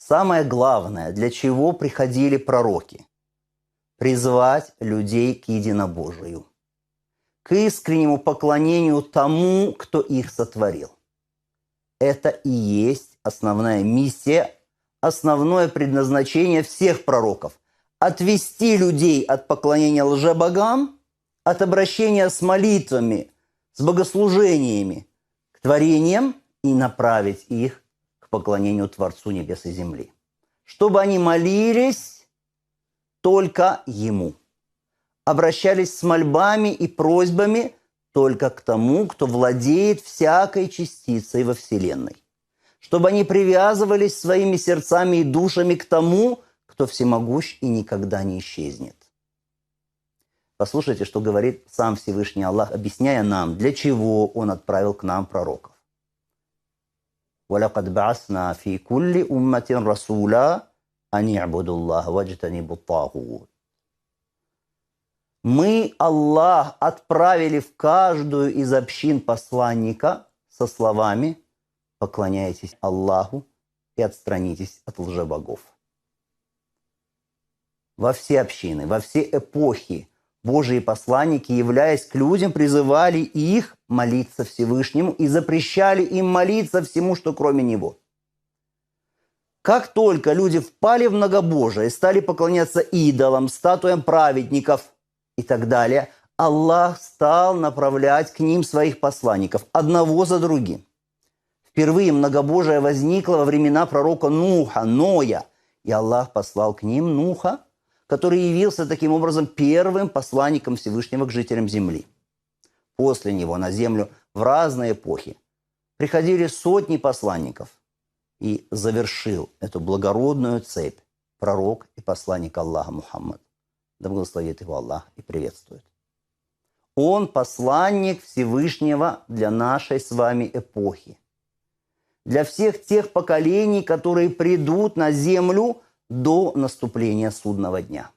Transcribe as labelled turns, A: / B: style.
A: Самое главное, для чего приходили пророки? Призвать людей к единобожию, к искреннему поклонению тому, кто их сотворил. Это и есть основная миссия, основное предназначение всех пророков – отвести людей от поклонения лжебогам, от обращения с молитвами, с богослужениями к творениям и направить их к поклонению Творцу небес и земли. Чтобы они молились только Ему, обращались с мольбами и просьбами только к тому, кто владеет всякой частицей во Вселенной. Чтобы они привязывались своими сердцами и душами к тому, кто всемогущ и никогда не исчезнет. Послушайте, что говорит сам Всевышний Аллах, объясняя нам, для чего Он отправил к нам пророков. وَلَقَدْ بَعَثْنَا فِي كُلِّ أُمَّةٍ رَسُولًا أَنِ اعْبُدُوا اللَّهَ وَاجْتَنِبُوا الطَّاغُوتَ. Мы, Аллах, отправили в каждую из общин посланника со словами «Поклоняйтесь Аллаху и отстранитесь от лжебогов». Во все общины, во все эпохи Божьи посланники, являясь к людям, призывали их молиться Всевышнему и запрещали им молиться всему, что кроме Него. Как только люди впали в многобожие, стали поклоняться идолам, статуям праведников и так далее, Аллах стал направлять к ним своих посланников, одного за другим. Впервые многобожие возникло во времена пророка Нуха, Ноя, и Аллах послал к ним Нуха, который явился таким образом первым посланником Всевышнего к жителям земли. После него на землю в разные эпохи приходили сотни посланников, и завершил эту благородную цепь пророк и посланник Аллаха Мухаммад. Да благословит его Аллах и приветствует. Он посланник Всевышнего для нашей с вами эпохи, для всех тех поколений, которые придут на землю до наступления судного дня.